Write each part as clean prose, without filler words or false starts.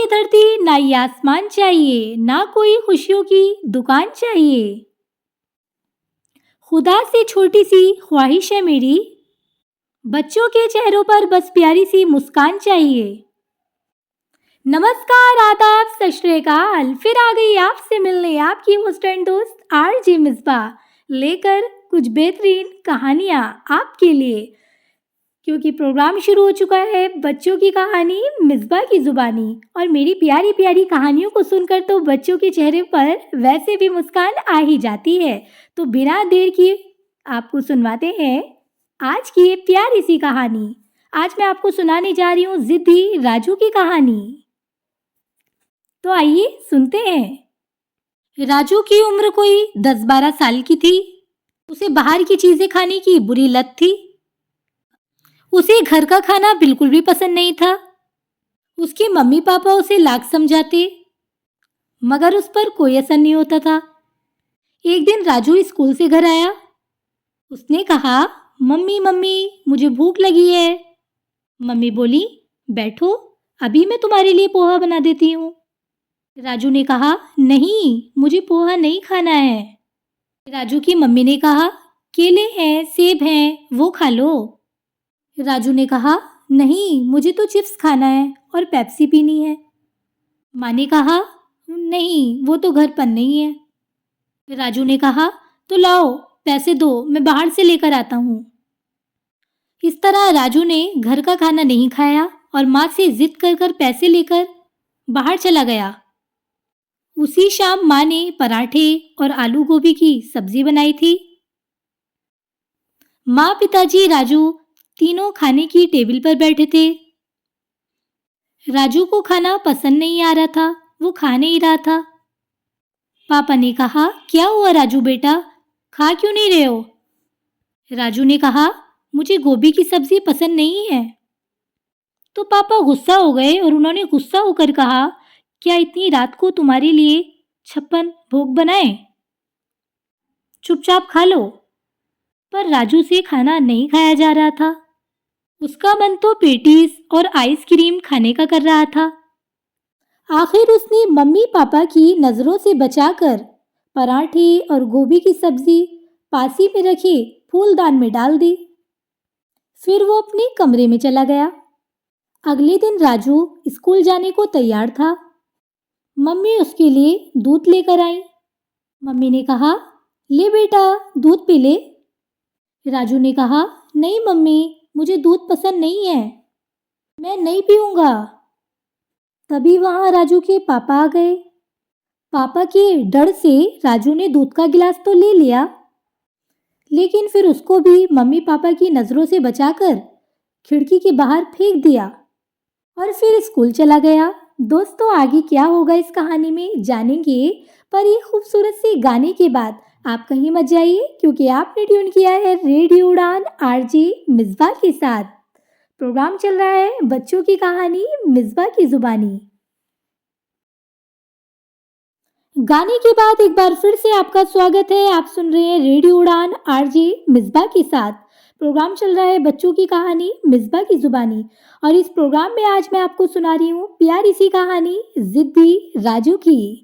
ये धरती ना ये आसमान चाहिए, ना कोई खुशियों की दुकान चाहिए। खुदा से छोटी सी ख्वाहिश है मेरी, बच्चों के चेहरों पर बस प्यारी सी मुस्कान चाहिए। नमस्कार, आदाब, सत श्री अकाल। फिर आ गई आपसे मिलने आपकी होस्ट एंड दोस्त आरजे मिसबा, लेकर कुछ बेहतरीन कहानियाँ आपके लिए, क्योंकि प्रोग्राम शुरू हो चुका है बच्चों की कहानी मिसबा की जुबानी। और मेरी प्यारी प्यारी कहानियों को सुनकर तो बच्चों के चेहरे पर वैसे भी मुस्कान आ ही जाती है। तो बिना देर किए आपको सुनवाते हैं आज की ये प्यारी सी कहानी। आज मैं आपको सुनाने जा रही हूँ जिद्दी राजू की कहानी। तो आइए सुनते हैं। राजू की उम्र कोई 10-12 साल की थी। उसे बाहर की चीजें खाने की बुरी लत थी। उसे घर का खाना बिल्कुल भी पसंद नहीं था। उसके मम्मी पापा उसे लाख समझाते, मगर उस पर कोई असर नहीं होता था। एक दिन राजू स्कूल से घर आया। उसने कहा, मम्मी मम्मी मुझे भूख लगी है। मम्मी बोली, बैठो, अभी मैं तुम्हारे लिए पोहा बना देती हूँ। राजू ने कहा, नहीं, मुझे पोहा नहीं खाना है। राजू की मम्मी ने कहा, केले हैं, सेब हैं, वो खा लो। राजू ने कहा, नहीं, मुझे तो चिप्स खाना है और पेप्सी पीनी है। माँ ने कहा, नहीं, वो तो घर पर नहीं है। राजू ने कहा, तो लाओ, पैसे दो, मैं बाहर से लेकर आता हूँ। इस तरह राजू ने घर का खाना नहीं खाया और माँ से जिद कर कर पैसे लेकर बाहर चला गया। उसी शाम माँ ने पराठे और आलू गोभी की सब्जी बनाई थी। माँ, पिताजी, राजू तीनों खाने की टेबल पर बैठे थे। राजू को खाना पसंद नहीं आ रहा था, वो खा नहीं रहा था। पापा ने कहा, क्या हुआ राजू बेटा, खा क्यों नहीं रहे हो? राजू ने कहा, मुझे गोभी की सब्जी पसंद नहीं है। तो पापा गुस्सा हो गए और उन्होंने गुस्सा होकर कहा, क्या इतनी रात को तुम्हारे लिए 56 भोग बनाए? चुपचाप खा लो। पर राजू से खाना नहीं खाया जा रहा था। उसका मन तो पेटीज और आइसक्रीम खाने का कर रहा था। आखिर उसने मम्मी पापा की नज़रों से बचाकर पराठे और गोभी की सब्जी पास ही में रखे फूलदान में डाल दी। फिर वो अपने कमरे में चला गया। अगले दिन राजू स्कूल जाने को तैयार था। मम्मी उसके लिए दूध लेकर आई। मम्मी ने कहा, ले बेटा, दूध पी ले। राजू ने कहा, नहीं मम्मी, मुझे दूध पसंद नहीं है, मैं नहीं पीऊँगा। तभी वहाँ राजू के पापा आ गए। पापा के डर से राजू ने दूध का गिलास तो ले लिया, लेकिन फिर उसको भी मम्मी पापा की नज़रों से बचाकर खिड़की के बाहर फेंक दिया और फिर स्कूल चला गया। दोस्तों, आगे क्या होगा इस कहानी में जानेंगे, पर ये खूबसूरत से गाने के बाद आप कहीं मत जाइए, क्योंकि आपने ट्यून किया है रेडियो उड़ान आरजे मिसबा के साथ। प्रोग्राम चल रहा है बच्चों की कहानी मिसबा की जुबानी। गाने के बाद एक बार फिर से आपका स्वागत है। आप सुन रहे हैं रेडियो उड़ान आरजे मिसबा के साथ। प्रोग्राम चल रहा है बच्चों की कहानी मिसबा की जुबानी, और इस प्रोग्राम में आज मैं आपको सुना रही हूँ प्यारी सी कहानी जिद्दी राजू की।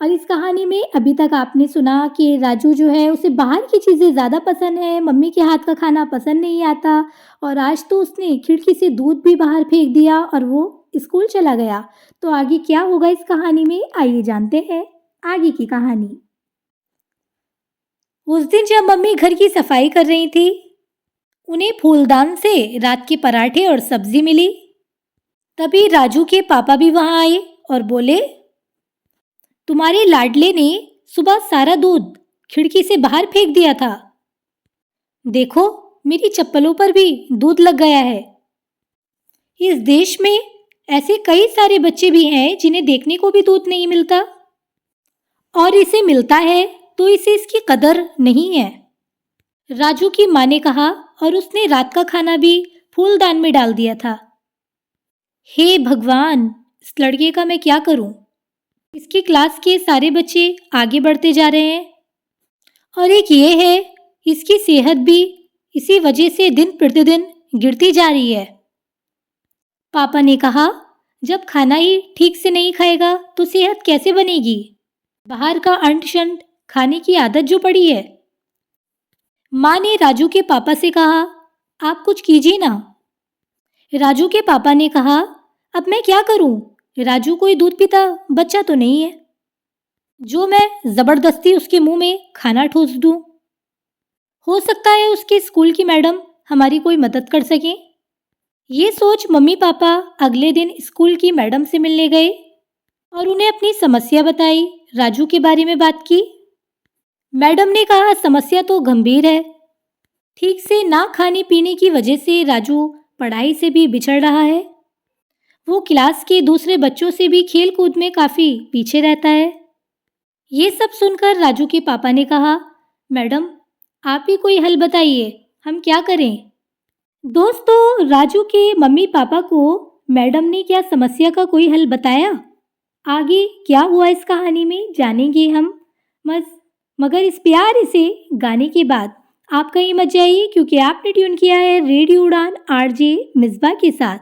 और इस कहानी में अभी तक आपने सुना कि राजू जो है उसे बाहर की चीज़ें ज़्यादा पसंद है, मम्मी के हाथ का खाना पसंद नहीं आता, और आज तो उसने खिड़की से दूध भी बाहर फेंक दिया और वो स्कूल चला गया। तो आगे क्या होगा इस कहानी में, आइए जानते हैं आगे की कहानी। उस दिन जब मम्मी घर की सफाई कर रही थी, उन्हें फूलदान से रात के पराठे और सब्जी मिली। तभी राजू के पापा भी वहां आए और बोले, तुम्हारे लाडले ने सुबह सारा दूध खिड़की से बाहर फेंक दिया था। देखो, मेरी चप्पलों पर भी दूध लग गया है। इस देश में ऐसे कई सारे बच्चे भी हैं जिन्हें देखने को भी दूध नहीं मिलता, और इसे मिलता है तो इसे इसकी कदर नहीं है। राजू की माँ ने कहा, और उसने रात का खाना भी फूलदान में डाल दिया था। हे भगवान, इस लड़के का मैं क्या करूं? इसकी क्लास के सारे बच्चे आगे बढ़ते जा रहे हैं, और एक ये है, इसकी सेहत भी इसी वजह से दिन प्रतिदिन गिरती जा रही है। पापा ने कहा, जब खाना ही ठीक से नहीं खाएगा तो सेहत कैसे बनेगी? बाहर का अंट-शंट खाने की आदत जो पड़ी है। माँ ने राजू के पापा से कहा, आप कुछ कीजिए ना। राजू के पापा ने कहा, अब मैं क्या करूं? राजू कोई दूध पीता बच्चा तो नहीं है जो मैं जबरदस्ती उसके मुंह में खाना ठूस दूं। हो सकता है उसके स्कूल की मैडम हमारी कोई मदद कर सकें। ये सोच मम्मी पापा अगले दिन स्कूल की मैडम से मिलने गए और उन्हें अपनी समस्या बताई, राजू के बारे में बात की। मैडम ने कहा, समस्या तो गंभीर है। ठीक से ना खाने पीने की वजह से राजू पढ़ाई से भी बिछड़ रहा है। वो क्लास के दूसरे बच्चों से भी खेल कूद में काफ़ी पीछे रहता है। ये सब सुनकर राजू के पापा ने कहा, मैडम आप ही कोई हल बताइए, हम क्या करें? दोस्तों, राजू के मम्मी पापा को मैडम ने क्या समस्या का कोई हल बताया? आगे क्या हुआ इस कहानी में जानेंगे हम। मगर इस प्यारे से गाने के बाद आप कहीं मत जाइए, क्योंकि आपने ट्यून किया है रेडियो उड़ान आरजे मिसबा के साथ।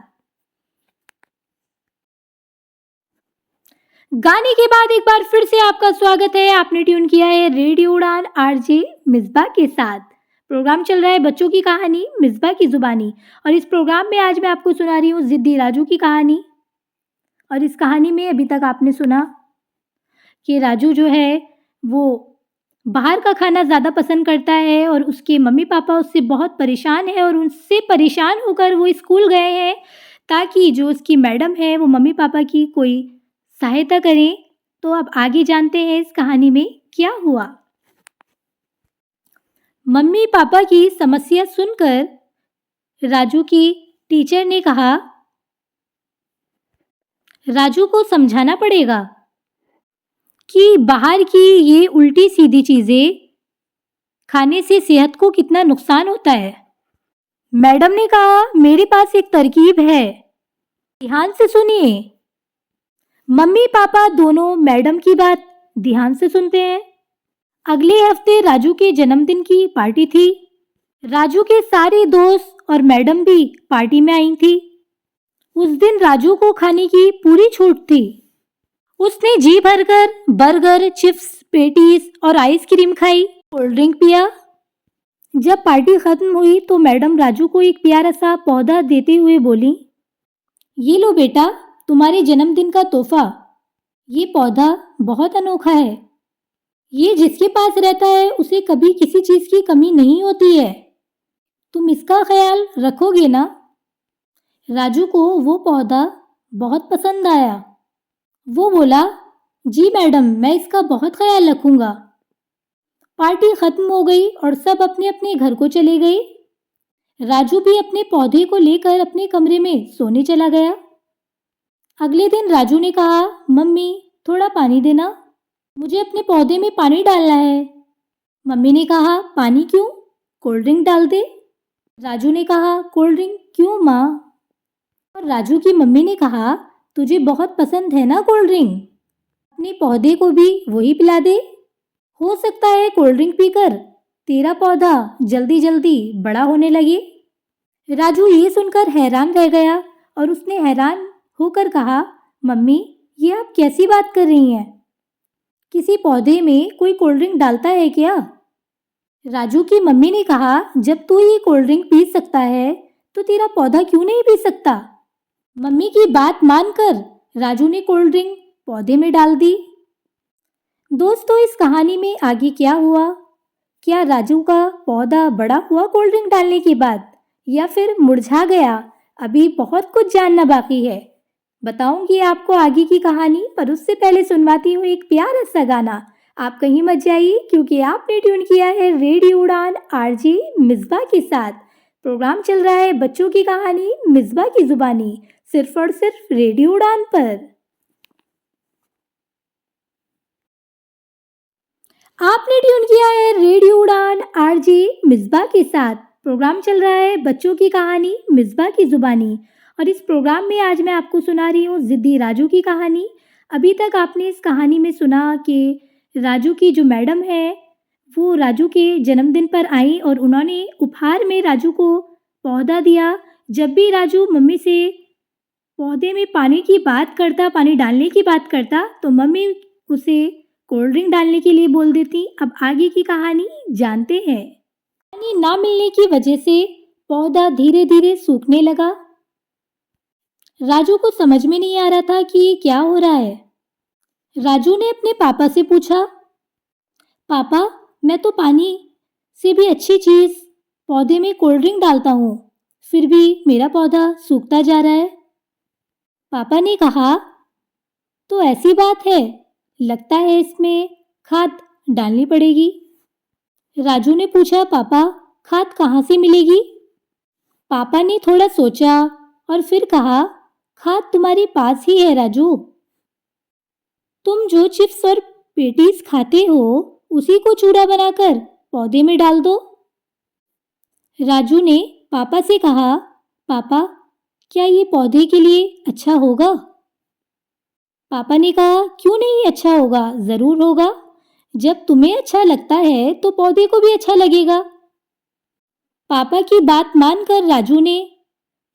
गाने के बाद एक बार फिर से आपका स्वागत है। आपने ट्यून किया है रेडियो उड़ान आरजे मिसबा के साथ। प्रोग्राम चल रहा है बच्चों की कहानी मिसबा की जुबानी, और इस प्रोग्राम में आज मैं आपको सुना रही हूँ जिद्दी राजू की कहानी। और इस कहानी में अभी तक आपने सुना कि राजू जो है वो बाहर का खाना ज़्यादा पसंद करता है और उसके मम्मी पापा उससे बहुत परेशान हैं, और उनसे परेशान होकर वो स्कूल गए हैं ताकि जो उसकी मैडम है वो मम्मी पापा की कोई सहायता करें। तो अब आगे जानते हैं इस कहानी में क्या हुआ। मम्मी पापा की समस्या सुनकर राजू की टीचर ने कहा, राजू को समझाना पड़ेगा कि बाहर की ये उल्टी सीधी चीज़ें खाने से सेहत को कितना नुकसान होता है। मैडम ने कहा, मेरे पास एक तरकीब है, ध्यान से सुनिए। मम्मी पापा दोनों मैडम की बात ध्यान से सुनते हैं। अगले हफ्ते राजू के जन्मदिन की पार्टी थी। राजू के सारे दोस्त और मैडम भी पार्टी में आई थी। उस दिन राजू को खाने की पूरी छूट थी। उसने जी भरकर बर्गर, चिप्स, पेटीज और आइसक्रीम खाई, कोल्ड ड्रिंक पिया। जब पार्टी खत्म हुई तो मैडम राजू को एक प्यारा सा पौधा देते हुए बोली, ये लो बेटा, तुम्हारे जन्मदिन का तोहफा। ये पौधा बहुत अनोखा है। ये जिसके पास रहता है उसे कभी किसी चीज़ की कमी नहीं होती है। तुम इसका ख्याल रखोगे ना? राजू को वो पौधा बहुत पसंद आया। वो बोला, जी मैडम, मैं इसका बहुत ख्याल रखूंगा। पार्टी खत्म हो गई और सब अपने अपने घर को चले गए। राजू भी अपने पौधे को लेकर अपने कमरे में सोने चला गया। अगले दिन राजू ने कहा, मम्मी थोड़ा पानी देना, मुझे अपने पौधे में पानी डालना है। मम्मी ने कहा, पानी क्यों, कोल्ड ड्रिंक डाल दे। राजू ने कहा, कोल्ड ड्रिंक क्यों माँ? और राजू की मम्मी ने कहा, तुझे बहुत पसंद है ना कोल्ड ड्रिंक, अपने पौधे को भी वही पिला दे। हो सकता है कोल्ड ड्रिंक पीकर तेरा पौधा जल्दी जल्दी बड़ा होने लगे। राजू ये सुनकर हैरान रह गया और उसने हैरान होकर कहा, मम्मी ये आप कैसी बात कर रही हैं? किसी पौधे में कोई कोल्ड ड्रिंक डालता है क्या? राजू की मम्मी ने कहा, जब तू ये कोल्ड ड्रिंक पी सकता है तो तेरा पौधा क्यों नहीं पी सकता? मम्मी की बात मानकर राजू ने कोल्ड ड्रिंक पौधे में डाल दी। दोस्तों, इस कहानी में आगे क्या हुआ? क्या राजू का पौधा बड़ा हुआ कोल्ड ड्रिंक डालने के बाद, या फिर मुरझा गया? अभी बहुत कुछ जानना बाकी है। बताऊंगी आपको आगे की कहानी, पर उससे पहले सुनवाती हूँ एक प्यारा सा गाना। आप कहीं मत जाइए, क्योंकि आपने ट्यून किया है रेडियो उड़ान आरजे मिसबा के साथ। प्रोग्राम चल रहा है बच्चों की कहानी मिसबा की जुबानी, सिर्फ और सिर्फ रेडियो उड़ान पर। आपने ट्यून किया है रेडियो उड़ान आरजे मिसबा के साथ। प्रोग्राम चल रहा है बच्चों की कहानी मिसबा की जुबानी, और इस प्रोग्राम में आज मैं आपको सुना रही हूँ जिद्दी राजू की कहानी। अभी तक आपने इस कहानी में सुना कि राजू की जो मैडम है वो राजू के जन्मदिन पर आई और उन्होंने उपहार में राजू को पौधा दिया। जब भी राजू मम्मी से पौधे में पानी की बात करता, पानी डालने की बात करता, तो मम्मी उसे कोल्ड ड्रिंक डालने के लिए बोल देती। अब आगे की कहानी जानते हैं। पानी ना मिलने की वजह से पौधा धीरे धीरे सूखने लगा। राजू को समझ में नहीं आ रहा था कि ये क्या हो रहा है। राजू ने अपने पापा से पूछा, पापा, मैं तो पानी से भी अच्छी चीज पौधे में कोल्ड ड्रिंक डालता हूँ, फिर भी मेरा पौधा सूखता जा रहा है। पापा ने कहा, तो ऐसी बात है, लगता है इसमें खाद डालनी पड़ेगी। राजू ने पूछा, पापा, खाद कहाँ से मिलेगी? पापा ने थोड़ा सोचा और फिर कहा, खाद तुम्हारे पास ही है राजू। तुम जो चिप्स और पेटीज खाते हो उसी को चूरा बनाकर पौधे में डाल दो। राजू ने पापा से कहा, पापा, क्या ये पौधे के लिए अच्छा होगा? पापा ने कहा, क्यों नहीं अच्छा होगा, जरूर होगा। जब तुम्हें अच्छा लगता है तो पौधे को भी अच्छा लगेगा। पापा की बात मानकर राजू ने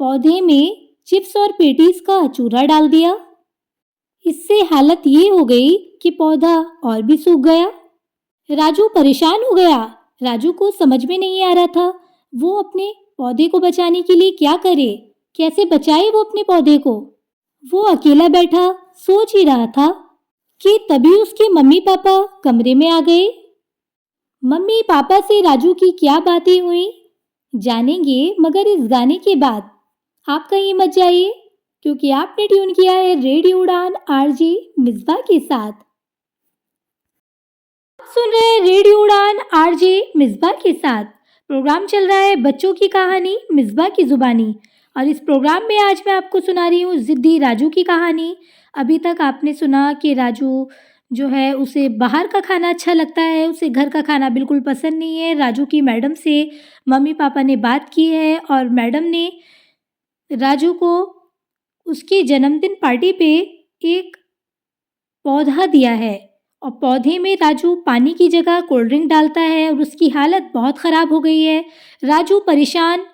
पौधे में चिप्स और पेटीज का चूरा डाल दिया। इससे हालत ये हो गई कि पौधा और भी सूख गया। राजू परेशान हो गया। राजू को समझ में नहीं आ रहा था वो अपने पौधे को बचाने के लिए क्या करे, कैसे बचाए वो अपने पौधे को। वो अकेला बैठा सोच ही रहा था कि तभी उसके मम्मी पापा कमरे में आ गए। मम्मी पापा से राजू की क्या बातें हुई जानेंगे, मगर इस गाने के बाद। आप कहीं मत जाइए, क्योंकि आपने ट्यून किया है रेडियो उड़ान आरजे मिसबा के साथ। सुन रहे हैं रेडियो उड़ान आरजे मिसबा के साथ। प्रोग्राम चल रहा है बच्चों की कहानी मिसबा की जुबानी, और इस प्रोग्राम में आज मैं आपको सुना रही हूँ जिद्दी राजू की कहानी। अभी तक आपने सुना कि राजू जो है उसे बाहर का खाना अच्छा लगता है, उसे घर का खाना बिल्कुल पसंद नहीं है। राजू की मैडम से मम्मी पापा ने बात की है और मैडम ने राजू को उसके जन्मदिन पार्टी पे एक पौधा दिया है, और पौधे में राजू पानी की जगह कोल्ड ड्रिंक डालता है और उसकी हालत बहुत ख़राब हो गई है। राजू परेशान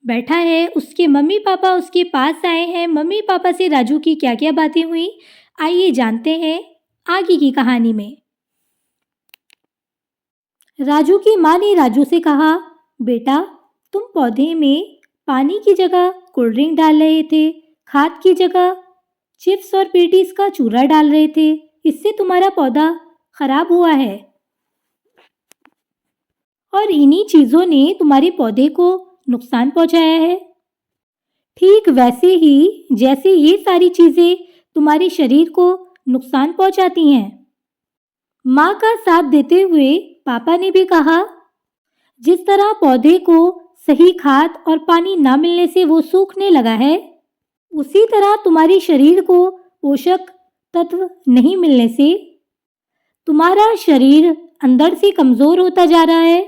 बैठा है, उसके मम्मी पापा उसके पास आए हैं। मम्मी पापा से राजू की क्या क्या बातें हुई, आइए जानते हैं आगे की कहानी में। राजू की माँ ने राजू से कहा, बेटा, तुम पौधे में पानी की जगह कोल्ड ड्रिंक डाल रहे थे, खाद की जगह चिप्स और पेटीज का चूरा डाल रहे थे, इससे तुम्हारा पौधा खराब हुआ है और इन्हीं चीज़ों ने तुम्हारे पौधे को नुकसान पहुंचाया है। ठीक वैसे ही जैसे ये सारी चीज़ें तुम्हारे शरीर को नुकसान पहुंचाती हैं। माँ का साथ देते हुए पापा ने भी कहा, जिस तरह पौधे को सही खाद और पानी ना मिलने से वो सूखने लगा है, उसी तरह तुम्हारे शरीर को पोषक तत्व नहीं मिलने से तुम्हारा शरीर अंदर से कमज़ोर होता जा रहा है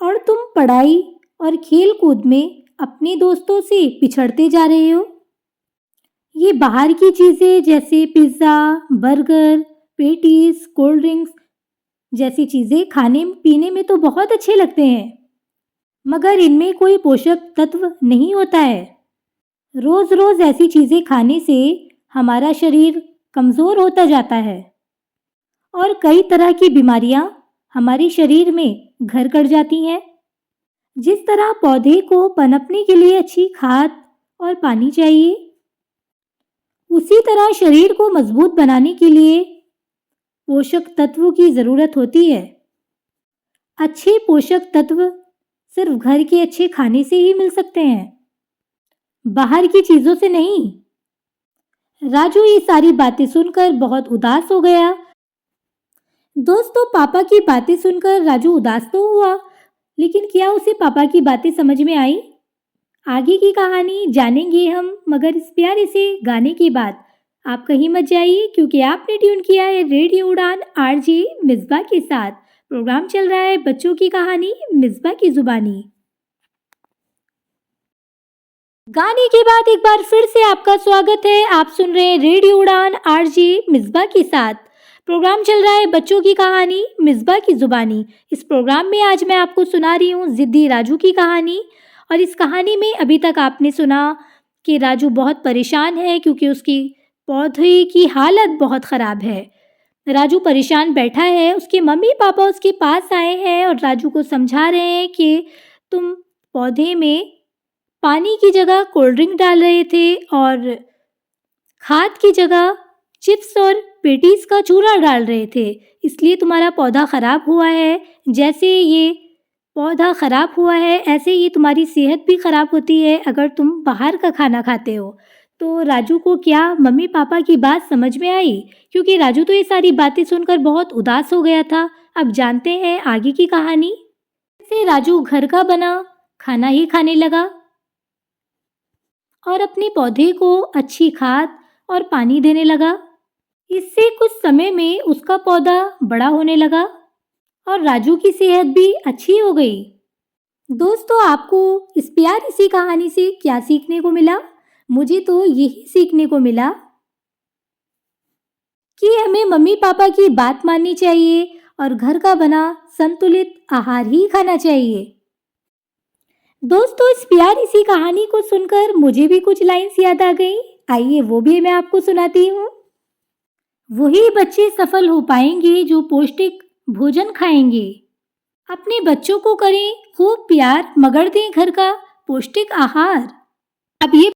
और तुम पढ़ाई और खेल कूद में अपने दोस्तों से पिछड़ते जा रहे हो। ये बाहर की चीज़ें जैसे pizza, burger, patties, cold drinks जैसी चीज़ें खाने पीने में तो बहुत अच्छे लगते हैं, मगर इनमें कोई पोषक तत्व नहीं होता है। रोज़ रोज़ ऐसी चीज़ें खाने से हमारा शरीर कमज़ोर होता जाता है और कई तरह की बीमारियां हमारे शरीर में घर कर जाती हैं। जिस तरह पौधे को पनपने के लिए अच्छी खाद और पानी चाहिए, उसी तरह शरीर को मजबूत बनाने के लिए पोषक तत्वों की ज़रूरत होती है। अच्छे पोषक तत्व सिर्फ घर के अच्छे खाने से ही मिल सकते हैं, बाहर की चीज़ों से नहीं। राजू ये सारी बातें सुनकर बहुत उदास हो गया। दोस्तों, पापा की बातें सुनकर राजू उदास तो हुआ, लेकिन क्या उसे पापा की बातें समझ में आई? आगे की कहानी जानेंगे हम, मगर इस प्यारे से गाने के बाद। आप कहीं मत जाइए, क्योंकि आपने ट्यून किया है रेडियो उड़ान आरजे मिसबा के साथ। प्रोग्राम चल रहा है बच्चों की कहानी मिसबा की जुबानी। गाने के बाद एक बार फिर से आपका स्वागत है। आप सुन रहे हैं रेडियो उड़ान आरजे मिसबा के साथ। प्रोग्राम चल रहा है बच्चों की कहानी मिसबा की जुबानी। इस प्रोग्राम में आज मैं आपको सुना रही हूँ जिद्दी राजू की कहानी, और इस कहानी में अभी तक आपने सुना कि राजू बहुत परेशान है क्योंकि उसकी पौधे की हालत बहुत ख़राब है। राजू परेशान बैठा है, उसके मम्मी-पापा उसके पास आए हैं और राजू को समझा रहे हैं कि तुम पौधे में पानी की जगह कोल्ड ड्रिंक डाल रहे थे और खाद की जगह चिप्स और पेटीज़ का चूरा डाल रहे थे, इसलिए तुम्हारा पौधा ख़राब हुआ है। जैसे ये पौधा ख़राब हुआ है, ऐसे ही तुम्हारी सेहत भी ख़राब होती है अगर तुम बाहर का खाना खाते हो। तो राजू को क्या मम्मी-पापा की बात समझ में आई? क्योंकि राजू तो ये सारी बातें सुनकर बहुत उदास हो गया था। अब जानते हैं आगे की कहानी। ऐसे राजू घर का बना खाना ही खाने लगा और अपने पौधे को अच्छी खाद और पानी देने लगा। इससे कुछ समय में उसका पौधा बड़ा होने लगा और राजू की सेहत भी अच्छी हो गई। दोस्तों, आपको इस प्यारी सी कहानी से क्या सीखने को मिला? मुझे तो यही सीखने को मिला कि हमें मम्मी-पापा की बात माननी चाहिए और घर का बना संतुलित आहार ही खाना चाहिए। दोस्तों, इस प्यारी सी कहानी को सुनकर मुझे भी कुछ लाइन्स याद आ गई। आइए वो भी मैं आपको सुनाती हूँ। वही बच्चे सफल हो पाएंगे जो पौष्टिक भोजन खाएंगे। अपने बच्चों को करें खूब प्यार मगर दें घर का पौष्टिक आहार। अब ये